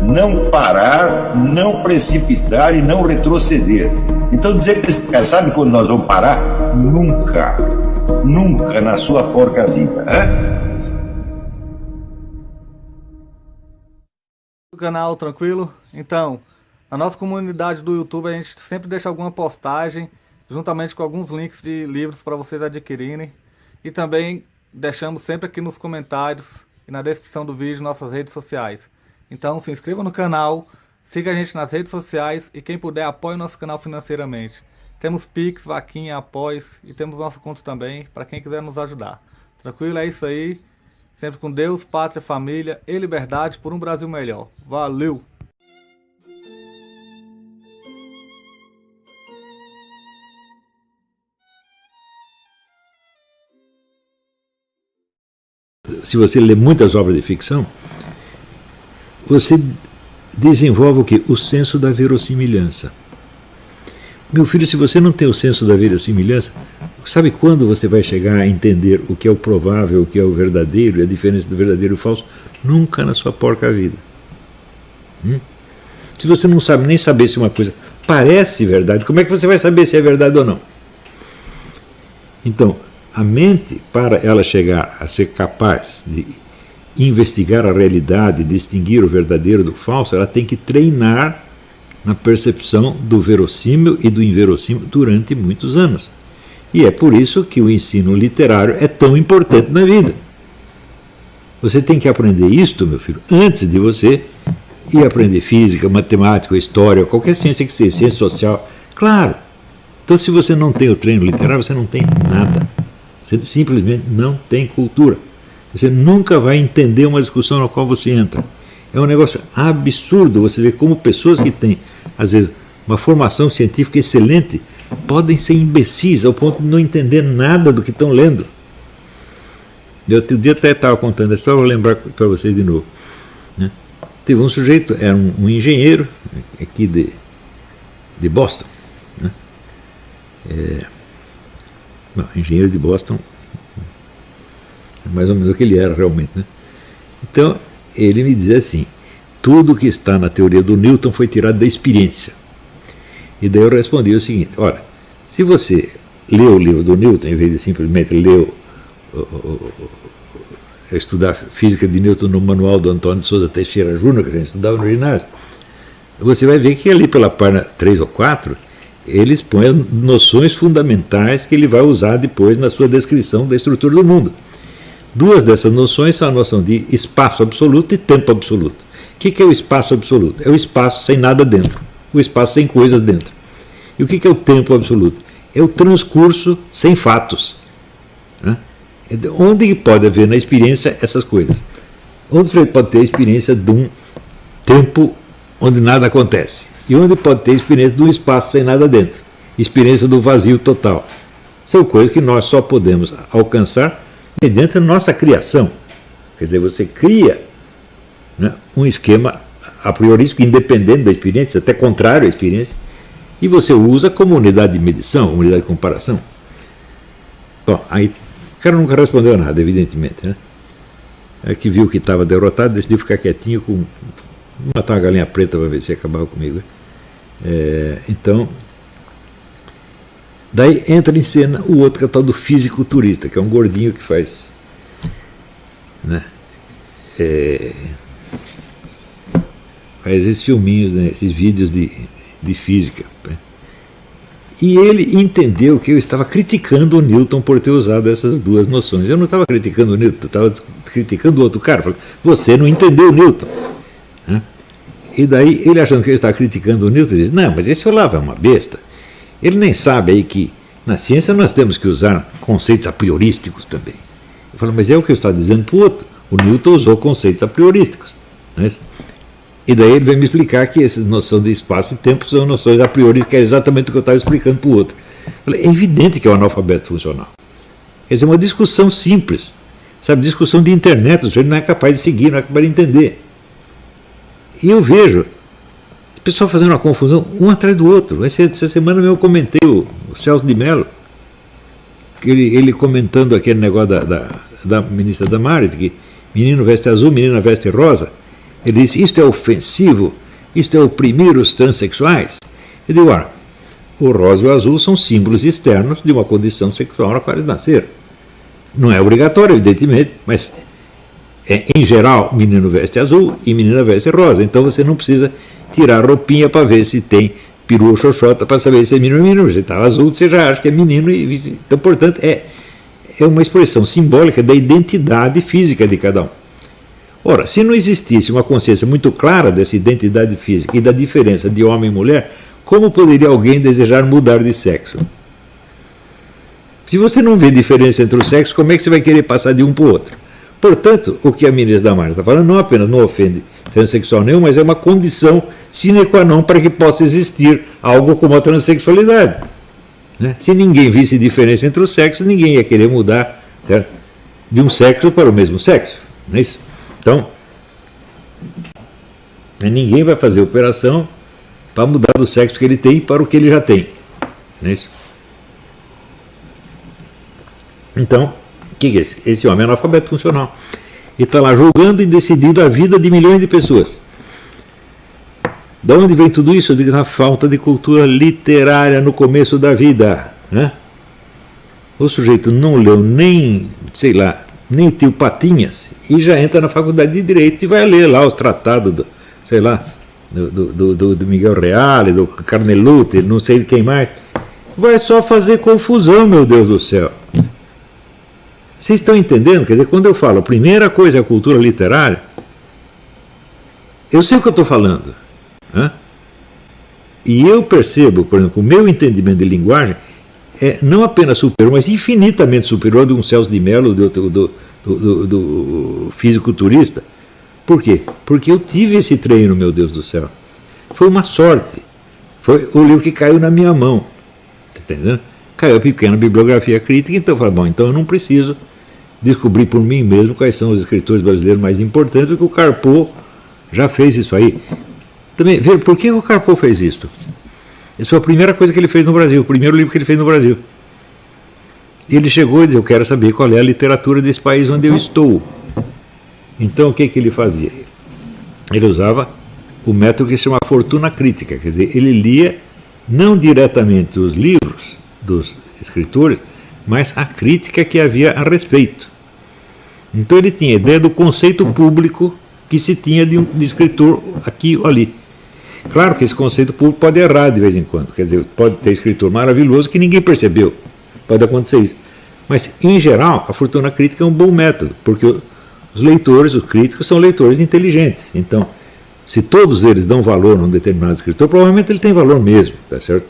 não parar, não precipitar e não retroceder. Então dizer para esse cara, sabe quando nós vamos parar? Nunca, nunca na sua porca vida, né? O canal tranquilo? Então, na nossa comunidade do YouTube a gente sempre deixa alguma postagem juntamente com alguns links de livros para vocês adquirirem, e também deixamos sempre aqui nos comentários e na descrição do vídeo nossas redes sociais. Então se inscreva no canal, siga a gente nas redes sociais e quem puder apoie o nosso canal financeiramente. Temos Pix, Vaquinha, Apoies e temos nosso conto também para quem quiser nos ajudar. Tranquilo? É isso aí. Sempre com Deus, pátria, família e liberdade por um Brasil melhor. Valeu! Se você lê muitas obras de ficção, você desenvolve o quê? O senso da verossimilhança. Meu filho, se você não tem o senso da verossimilhança, sabe quando você vai chegar a entender o que é o provável, o que é o verdadeiro, e a diferença do verdadeiro e do falso? Nunca na sua porca vida. Se você não sabe nem saber se uma coisa parece verdade, como é que você vai saber se é verdade ou não? Então, a mente, para ela chegar a ser capaz de investigar a realidade, distinguir o verdadeiro do falso, ela tem que treinar na percepção do verossímil e do inverossímil durante muitos anos. E é por isso que o ensino literário é tão importante na vida. Você tem que aprender isto, meu filho, antes de você ir aprender física, matemática, história, qualquer ciência que seja, ciência social. Claro. Então, se você não tem o treino literário, você não tem nada. Você simplesmente não tem cultura. Você nunca vai entender uma discussão na qual você entra. É um negócio absurdo você ver como pessoas que têm, às vezes, uma formação científica excelente podem ser imbecis ao ponto de não entender nada do que estão lendo. Eu outro dia até estava contando, é só vou lembrar para vocês de novo. Né? Teve um sujeito, era um engenheiro aqui de Boston. Né? Não, engenheiro de Boston, mais ou menos o que ele era realmente, né? Então, ele me dizia assim, tudo que está na teoria do Newton foi tirado da experiência. E daí eu respondi o seguinte, olha, se você lê o livro do Newton, em vez de simplesmente ler estudar física de Newton no manual do Antônio de Souza Teixeira Júnior, que a gente estudava no ginásio, você vai ver que ali pela página 3 ou 4, ele expõe as noções fundamentais que ele vai usar depois na sua descrição da estrutura do mundo. Duas dessas noções são a noção de espaço absoluto e tempo absoluto. O que é o espaço absoluto? É o espaço sem nada dentro, o espaço sem coisas dentro. E o que é o tempo absoluto? É o transcurso sem fatos. Né? Onde pode haver na experiência essas coisas? Onde você pode ter a experiência de um tempo onde nada acontece? E onde pode ter a experiência de um espaço sem nada dentro? Experiência do vazio total. São coisas que nós só podemos alcançar mediante a nossa criação. Quer dizer, você cria, né, um esquema a priorístico, independente da experiência, até contrário à experiência, e você usa como unidade de medição, unidade de comparação. Bom, aí o cara nunca respondeu nada, evidentemente. Né? É que viu que estava derrotado, decidiu ficar quietinho, matar uma galinha preta para ver se acabava comigo. Então, daí entra em cena o outro, que é o tal do fisiculturista, que é um gordinho que faz, né, faz esses filminhos, né, esses vídeos de física. Né? E ele entendeu que eu estava criticando o Newton por ter usado essas duas noções. Eu não estava criticando o Newton, eu estava criticando o outro cara. Falei, você não entendeu o Newton. Né? E daí ele, achando que eu estava criticando o Newton, disse, não, mas esse Olavo é uma besta. Ele nem sabe aí que na ciência nós temos que usar conceitos a priorísticos também. Eu falo, mas é o que eu estava dizendo para o outro. O Newton usou conceitos a priorísticos. Né? E daí ele veio me explicar que essas noções de espaço e tempo são noções a priorísticas, que é exatamente o que eu estava explicando para o outro. Eu falei, é evidente que é um analfabeto funcional. Quer dizer, é uma discussão simples. Sabe, discussão de internet, o sujeito não é capaz de seguir, não é capaz de entender. E eu vejo o pessoal fazendo uma confusão um atrás do outro. Essa semana eu comentei o Celso de Mello, que ele comentando aquele negócio da ministra Damares, que menino veste azul, menina veste rosa. Ele disse, isto é ofensivo, isto é oprimir os transexuais. Eu digo, olha, o rosa e o azul são símbolos externos de uma condição sexual na qual eles nasceram. Não é obrigatório, evidentemente, mas em geral, menino veste azul e menina veste rosa. Então você não precisa tirar a roupinha para ver se tem peru ou xoxota para saber se é menino ou menino. Se está azul, você já acha que é menino. Então, portanto, é uma expressão simbólica da identidade física de cada um. Ora, se não existisse uma consciência muito clara dessa identidade física e da diferença de homem e mulher, como poderia alguém desejar mudar de sexo? Se você não vê diferença entre os sexos, como é que você vai querer passar de um para o outro? Portanto, o que a ministra Damares está falando não apenas não ofende transexual nenhum, mas é uma condição sine qua non para que possa existir algo como a transexualidade. Né? Se ninguém visse diferença entre os sexos, ninguém ia querer mudar, certo? De um sexo para o mesmo sexo. Não é isso? Então, ninguém vai fazer operação para mudar do sexo que ele tem para o que ele já tem. Não é isso? Então, o que é esse? Esse homem é analfabeto funcional. E está lá julgando e decidindo a vida de milhões de pessoas. Da onde vem tudo isso? Eu digo, na falta de cultura literária no começo da vida. Né? O sujeito não leu nem, sei lá, nem Tio Patinhas, e já entra na faculdade de Direito e vai ler lá os tratados do, sei lá, do Miguel Reale, do Carneluti, não sei de quem mais. Vai só fazer confusão, meu Deus do céu. Vocês estão entendendo? Quer dizer, quando eu falo a primeira coisa é a cultura literária, eu sei o que eu estou falando. Né? E eu percebo, por exemplo, o meu entendimento de linguagem é não apenas superior, mas infinitamente superior de um Celso de Mello, do fisiculturista. Por quê? Porque eu tive esse treino, meu Deus do céu. Foi uma sorte. Foi o livro que caiu na minha mão. Está entendendo? Caiu a pequena bibliografia crítica, então eu falei, bom, então eu não preciso descobrir por mim mesmo quais são os escritores brasileiros mais importantes, porque o Carpo já fez isso aí. Também, veja, por que o Carpo fez isso? Essa foi a primeira coisa que ele fez no Brasil, o primeiro livro que ele fez no Brasil. Ele chegou e disse, eu quero saber qual é a literatura desse país onde eu estou. Então o que ele fazia? Ele usava o método que se chama fortuna crítica, quer dizer, ele lia não diretamente os livros dos escritores, mas a crítica que havia a respeito. Então ele tinha ideia do conceito público que se tinha de escritor aqui ou ali. Claro que esse conceito público pode errar de vez em quando, quer dizer, pode ter escritor maravilhoso que ninguém percebeu, pode acontecer isso. Mas, em geral, a fortuna crítica é um bom método, porque os leitores, os críticos, são leitores inteligentes. Então, se todos eles dão valor a um determinado escritor, provavelmente ele tem valor mesmo, tá certo?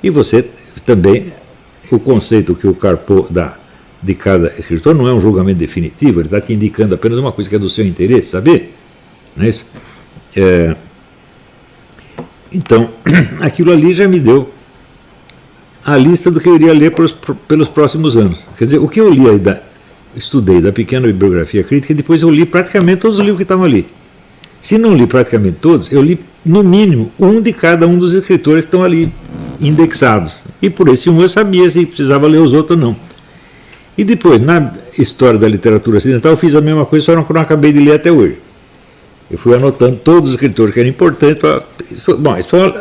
E você também, o conceito que o Carpo dá de cada escritor não é um julgamento definitivo, ele está te indicando apenas uma coisa que é do seu interesse, saber? Não é isso? Então, aquilo ali já me deu a lista do que eu iria ler pelos próximos anos. Quer dizer, o que eu li aí, estudei da pequena bibliografia crítica, e depois eu li praticamente todos os livros que estavam ali. Se não li praticamente todos, eu li no mínimo um de cada um dos escritores que estão ali indexados. E por esse um eu sabia se precisava ler os outros ou não. E depois, na história da literatura ocidental, eu fiz a mesma coisa, só que eu não acabei de ler até hoje. Eu fui anotando todos os escritores que eram importantes. Bom, isso foi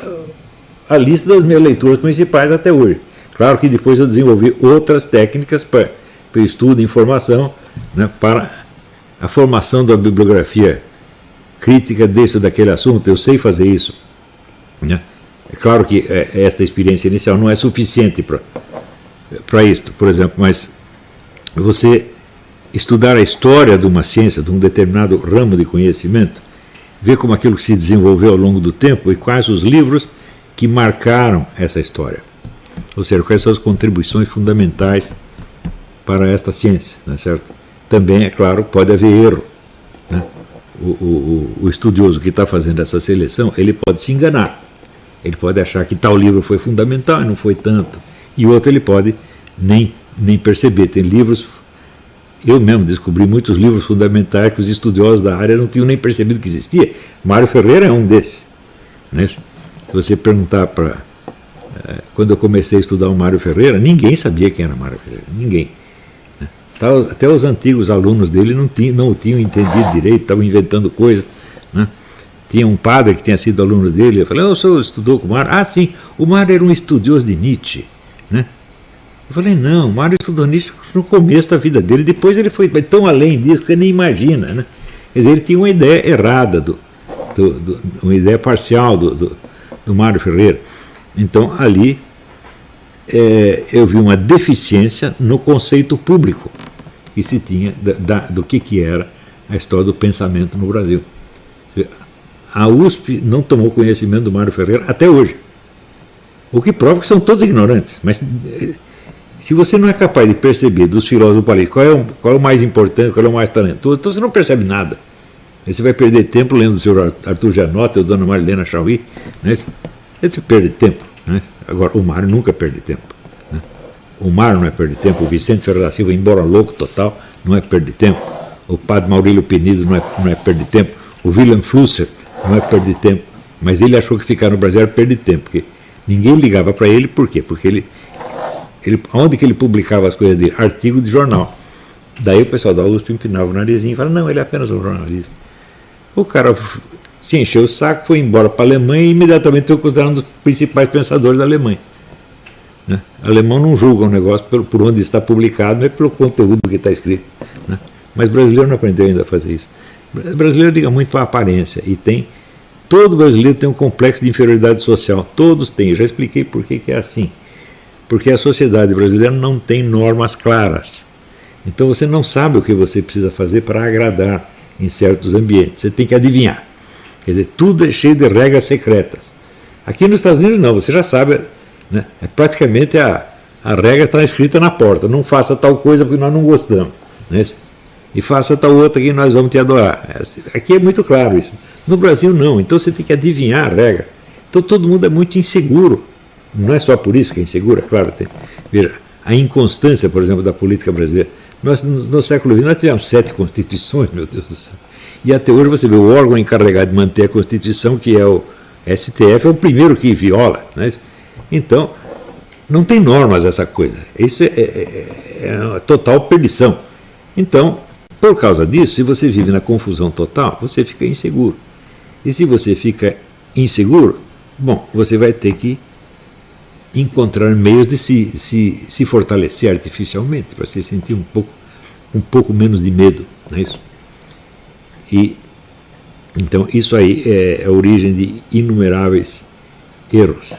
a lista das minhas leituras principais até hoje. Claro que depois eu desenvolvi outras técnicas para estudo e informação, né, para a formação da bibliografia crítica desse ou daquele assunto. Eu sei fazer isso. Né? É claro que esta experiência inicial não é suficiente para isto, por exemplo, mas você estudar a história de uma ciência, de um determinado ramo de conhecimento, ver como aquilo que se desenvolveu ao longo do tempo e quais os livros que marcaram essa história. Ou seja, quais são as contribuições fundamentais para esta ciência, não é certo? Também, é claro, pode haver erro. Né? O estudioso que está fazendo essa seleção, ele pode se enganar. Ele pode achar que tal livro foi fundamental e não foi tanto. E outro ele pode nem perceber. Tem livros... Eu mesmo descobri muitos livros fundamentais que os estudiosos da área não tinham nem percebido que existia. Mário Ferreira é um desses. Né? Se você perguntar para... Quando eu comecei a estudar o Mário Ferreira, ninguém sabia quem era Mário Ferreira. Ninguém. Até os antigos alunos dele não o tinham entendido direito, estavam inventando coisas. né? Tinha um padre que tinha sido aluno dele, eu falei, o senhor estudou com o Mário? Ah, sim, o Mário era um estudioso de Nietzsche, né? Eu falei, não, o Mário estudou Nietzsche no começo da vida dele, depois ele foi tão além disso que você nem imagina, né? Quer dizer, ele tinha uma ideia errada, uma ideia parcial do Mário Ferreira. Então, ali, eu vi uma deficiência no conceito público que se tinha do que era a história do pensamento no Brasil. A USP não tomou conhecimento do Mário Ferreira até hoje. O que prova que são todos ignorantes. Mas se você não é capaz de perceber dos filósofos políticos qual é o mais importante, qual é o mais talentoso, então você não percebe nada. Aí você vai perder tempo lendo o senhor Arthur Janota ou Dona Marilena Chauí. Né? Aí você perde tempo. Né? Agora, o Mário nunca perde tempo. Né? O Mário não é perder tempo. O Vicente Ferreira da Silva, embora louco total, não é perder tempo. O padre Maurílio Penido não é perder tempo. O Wilhelm Flusser não é perder tempo. Mas ele achou que ficar no Brasil era perder tempo. Porque ninguém ligava para ele. Por quê? Porque onde que ele publicava as coisas dele? Artigo de jornal. Daí o pessoal da USP empinava o narizinho e falava, não, ele é apenas um jornalista. O cara se encheu o saco, foi embora para a Alemanha e imediatamente foi considerado um dos principais pensadores da Alemanha. Né? O alemão não julga um negócio por onde está publicado, mas pelo conteúdo que está escrito. Né? Mas o brasileiro não aprendeu ainda a fazer isso. O brasileiro liga muito para a aparência e todo brasileiro tem um complexo de inferioridade social. Todos têm. Eu já expliquei por que é assim. Porque a sociedade brasileira não tem normas claras. Então você não sabe o que você precisa fazer para agradar em certos ambientes. Você tem que adivinhar. Quer dizer, tudo é cheio de regras secretas. Aqui nos Estados Unidos não, você já sabe, né? Praticamente a regra está escrita na porta. Não faça tal coisa porque nós não gostamos. Né? E faça tal outra que nós vamos te adorar. Aqui é muito claro isso. No Brasil não, então você tem que adivinhar a regra. Então todo mundo é muito inseguro. Não é só por isso que é inseguro, é claro. Veja, a inconstância, por exemplo, da política brasileira. Nós, no século XX, nós tivemos 7 constituições, meu Deus do céu. E até hoje você vê o órgão encarregado de manter a Constituição, que é o STF, é o primeiro que viola. Né? Então, não tem normas essa coisa. Isso é uma total perdição. Então, por causa disso, se você vive na confusão total, você fica inseguro. E se você fica inseguro, bom, você vai ter que encontrar meios de se fortalecer artificialmente, para se sentir um pouco menos de medo. Não é isso? E, então, isso aí é a origem de inumeráveis erros.